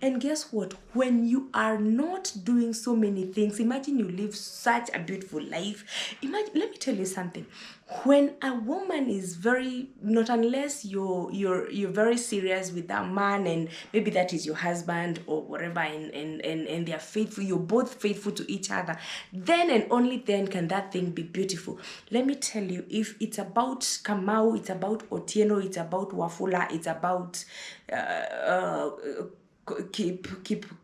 And guess what? When you are not doing so many things, imagine you live such a beautiful life. Imagine, let me tell you something. When a woman is very, not unless you're very serious with that man, and maybe that is your husband or whatever, and they are faithful, you're both faithful to each other, then and only then can that thing be beautiful. Let me tell you, if it's about Kamau, it's about Otieno, it's about Wafula, it's about keep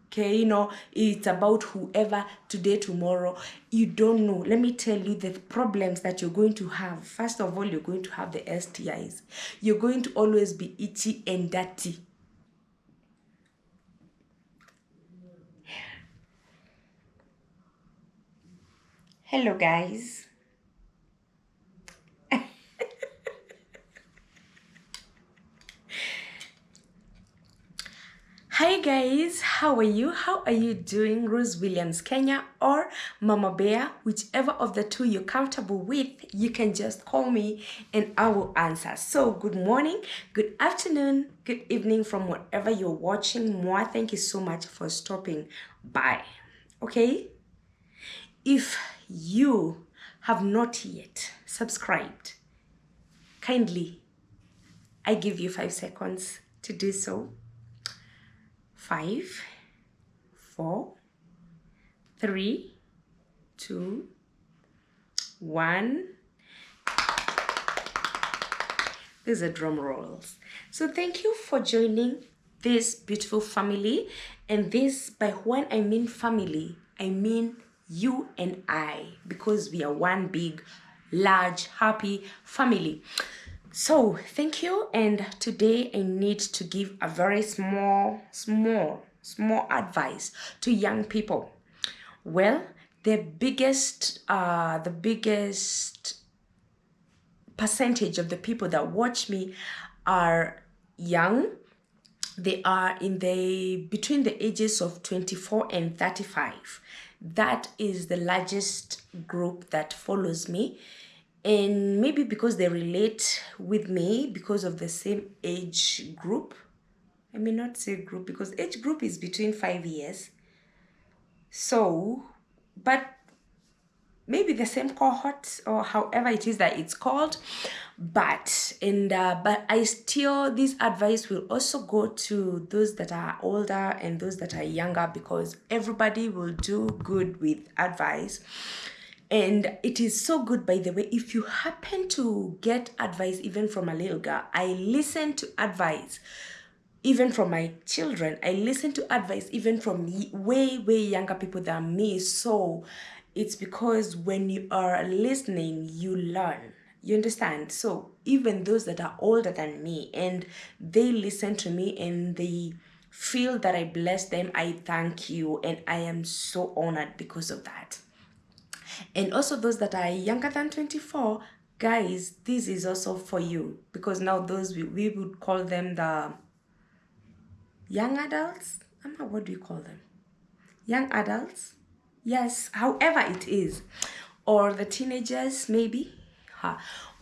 Keino, it's about whoever, today, tomorrow, you don't know. Let me tell you the problems that you're going to have. First of all, you're going to have the STIs. You're going to always be itchy and dirty. Hello guys. Hi guys, how are you? How are you doing? Rose Williams Kenya or Mama Bear, whichever of the two you're comfortable with, you can just call me and I will answer. So good morning, good afternoon, good evening from wherever you're watching. Moi, thank you so much for stopping by. Okay, if you have not yet subscribed, kindly I give you 5 seconds to do so. 5, 4, 3, 2, 1. These are drum rolls. So thank you for joining this beautiful family. And this, by when I mean family, I mean you and I, because we are one big, large, happy family. So thank you, and today I need to give a very small advice to young people. Well, the biggest percentage of the people that watch me are young. They are between the ages of 24 and 35. That is the largest group that follows me. And maybe because they relate with me because of the same age group. I may not say group because age group is between 5 years. So, but maybe the same cohort or however it is that it's called. But I still, this advice will also go to those that are older and those that are younger, because everybody will do good with advice. And it is so good, by the way, if you happen to get advice even from a little girl. I listen to advice even from my children. I listen to advice even from way younger people than me. So it's because when you are listening, you learn. You understand? So even those that are older than me and they listen to me and they feel that I bless them, I thank you, and I am so honored because of that. And also those that are younger than 24, guys, this is also for you, because now those we would call them the young adults. I don't know, what do you call them? Young adults? Yes, however it is. Or the teenagers, maybe.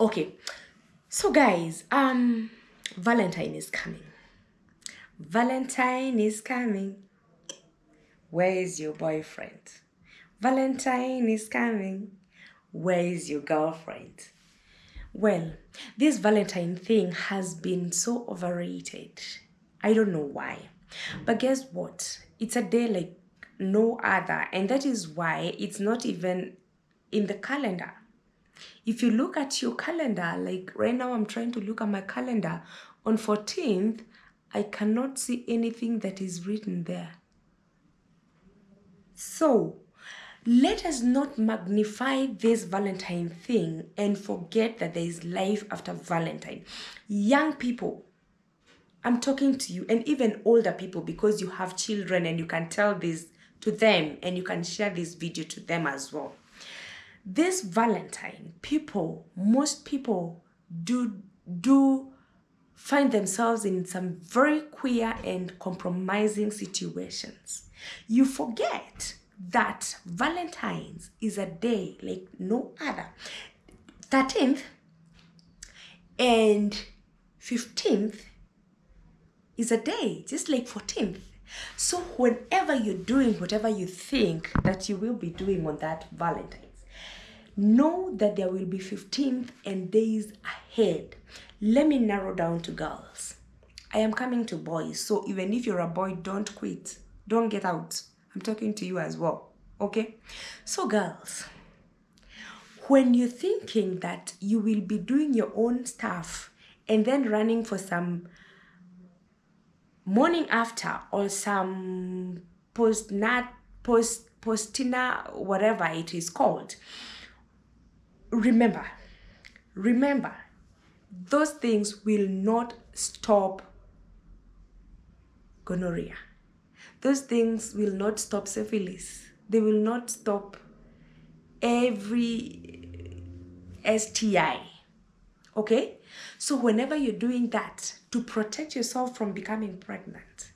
Okay. So guys, Valentine is coming. Valentine is coming. Where is your boyfriend? Valentine is coming. Where is your girlfriend? Well, this Valentine thing has been so overrated. I don't know why. But guess what? It's a day like no other. And that is why it's not even in the calendar. If you look at your calendar, like right now I'm trying to look at my calendar, on 14th, I cannot see anything that is written there. So let us not magnify this Valentine thing and forget that there is life after Valentine. Young people, I'm talking to you, and even older people, because you have children and you can tell this to them and you can share this video to them as well. This Valentine, most people do find themselves in some very queer and compromising situations. You forget that Valentine's is a day like no other. 13th and 15th is a day just like 14th. So whenever you're doing whatever you think that you will be doing on that Valentine's, know that there will be 15th and days ahead. Let me narrow down to girls. I am coming to boys, so even if you're a boy, don't quit. Don't get out. I'm talking to you as well. Okay? So girls, when you're thinking that you will be doing your own stuff and then running for some morning after or some postina, whatever it is called, remember, those things will not stop gonorrhea. Those things will not stop syphilis. They will not stop every STI. Okay? So whenever you're doing that to protect yourself from becoming pregnant,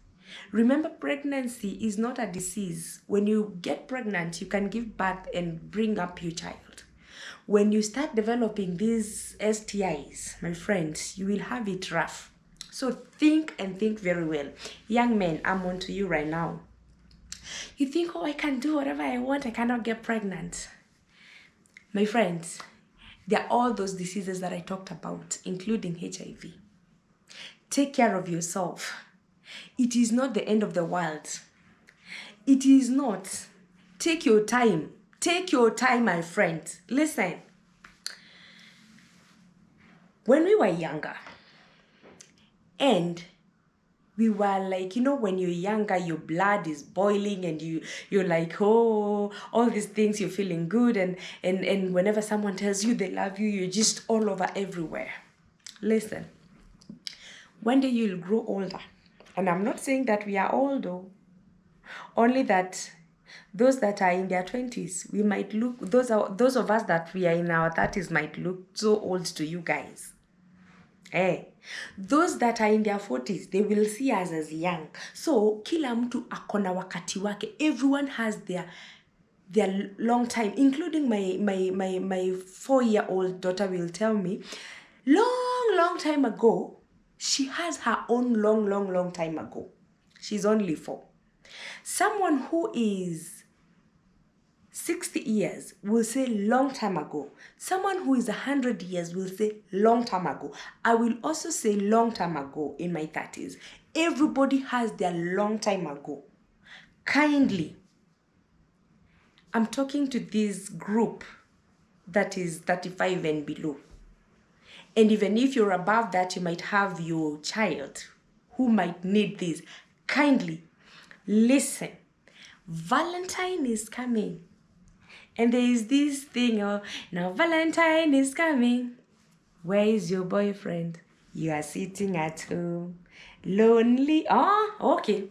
remember, pregnancy is not a disease. When you get pregnant, you can give birth and bring up your child. When you start developing these STIs, my friends, you will have it rough. So think and think very well. Young men, I'm on to you right now. You think, oh, I can do whatever I want, I cannot get pregnant. My friends, there are all those diseases that I talked about, including HIV. Take care of yourself. It is not the end of the world. It is not. Take your time. Take your time, my friend. Listen. When we were younger, and we were like, when you're younger, your blood is boiling and you're like, oh, all these things, you're feeling good. And whenever someone tells you they love you, you're just all over everywhere. Listen, one day you'll grow older. And I'm not saying that we are old, though. Only that those that are in their 20s, we might look, those of us that we are in our 30s might look so old to you guys. Those that are in their 40s, they will see us as young. So kila mtu akona wakati wake. Everyone has their long time, including my 4-year-old daughter will tell me, long time ago, she has her own long time ago. She's only 4. Someone who is 60 years will say long time ago. Someone who is 100 years will say long time ago. I will also say long time ago in my 30s. Everybody has their long time ago. Kindly, I'm talking to this group that is 35 and below. And even if you're above that, you might have your child who might need this. Kindly, listen. Valentine is coming. And there is this thing, now Valentine is coming. Where is your boyfriend? You are sitting at home, lonely. Okay.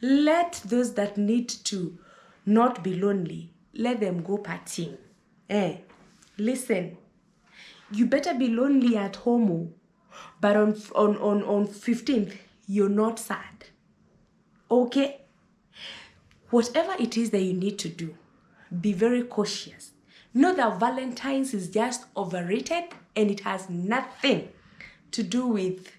Let those that need to not be lonely, let them go partying. Listen, you better be lonely at home, but on 15th, you're not sad. Okay? Whatever it is that you need to do, be very cautious. Know that Valentine's is just overrated and it has nothing to do with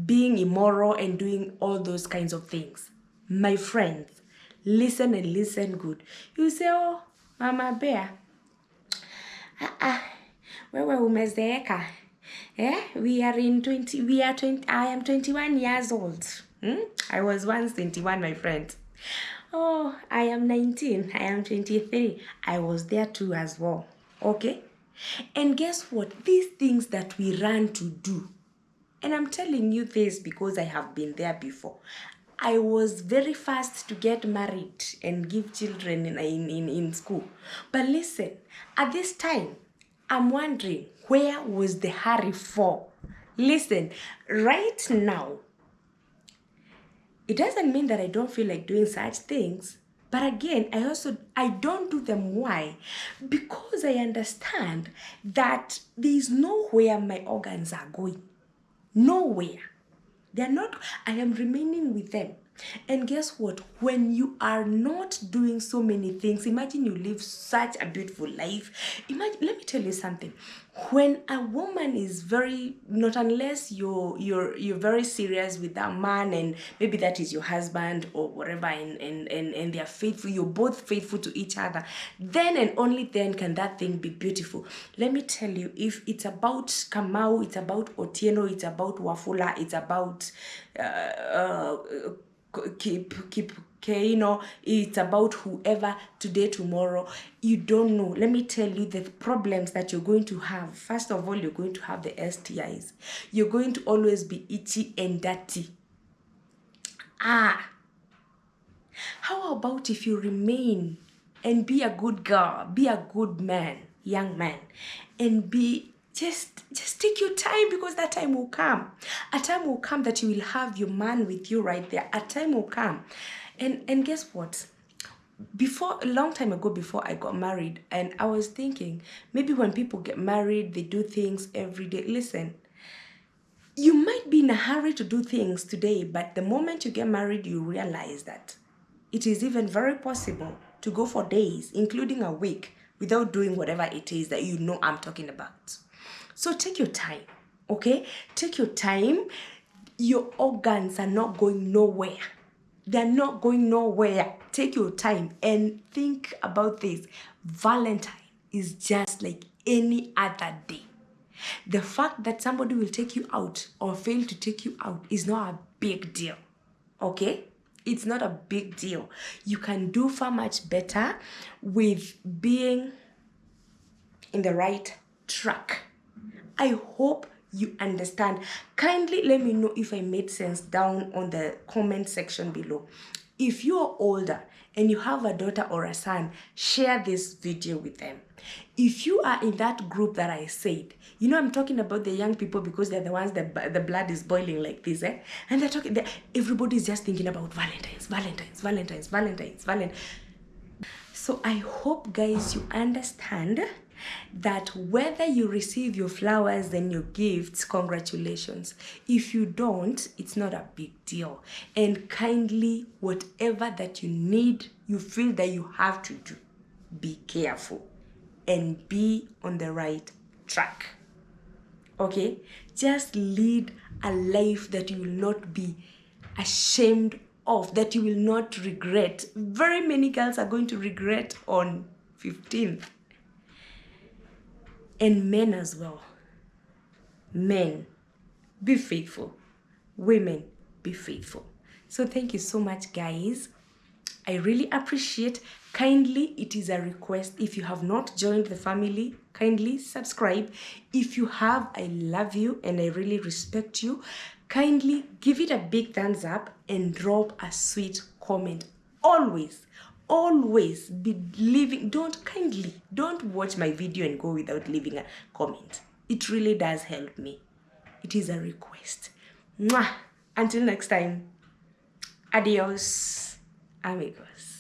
being immoral and doing all those kinds of things. My friends, listen and listen good. You say, oh, Mama Bear, wewe umezeeka. We are 20, I am 21 years old. I was once 21, my friend. Oh, I am 19, I am 23. I was there too as well. Okay? And guess what? These things that we run to do, and I'm telling you this because I have been there before. I was very fast to get married and give children in school. But listen, at this time, I'm wondering, where was the hurry for? Listen, right now, it doesn't mean that I don't feel like doing such things. But again, I don't do them. Why? Because I understand that there is nowhere my organs are going. Nowhere. They're not, I am remaining with them. And guess what? When you are not doing so many things, imagine you live such a beautiful life. Imagine, let me tell you something. When a woman is very, not unless you're very serious with that man, and maybe that is your husband or whatever, and they are faithful, you're both faithful to each other, then and only then can that thing be beautiful. Let me tell you, if it's about Kamau, it's about Otieno, it's about Wafula, it's about keep okay, it's about whoever, today, tomorrow, you don't know. Let me tell you the problems that you're going to have. First of all, you're going to have the STIs. You're going to always be itchy and dirty. How about if you remain and be a good girl, be a good man, young man, and be just take your time, because that time will come. A time will come that you will have your man with you right there. A time will come. And guess what? Before, a long time ago, before I got married, and I was thinking, maybe when people get married, they do things every day. Listen, you might be in a hurry to do things today, but the moment you get married, you realize that it is even very possible to go for days, including a week, without doing whatever it is that you know I'm talking about. So take your time, okay? Take your time. Your organs are not going nowhere. They're not going nowhere. Take your time and think about this. Valentine is just like any other day. The fact that somebody will take you out or fail to take you out is not a big deal, okay? It's not a big deal. You can do far much better with being in the right track. I hope you understand. Kindly let me know if I made sense down on the comment section below. If you are older and you have a daughter or a son, share this video with them. If you are in that group that I said, I'm talking about the young people, because they're the ones that the blood is boiling like this, and they're talking, everybody's just thinking about Valentines, Valentines, Valentines, Valentines, Valentines. So I hope, guys, you understand that whether you receive your flowers and your gifts, congratulations. If you don't, it's not a big deal. And kindly, whatever that you need, you feel that you have to do, be careful and be on the right track. Okay? Just lead a life that you will not be ashamed of, that you will not regret. Very many girls are going to regret on 15th. And men as well. Men, be faithful. Women, be faithful. So thank you so much, guys. I really appreciate. Kindly, it is a request. If you have not joined the family, kindly subscribe. If you have, I love you and I really respect you. Kindly give it a big thumbs up and drop a sweet comment. Always be leaving. Don't watch my video and go without leaving a comment. It really does help me. It is a request. Mwah! Until next time, adios, amigos.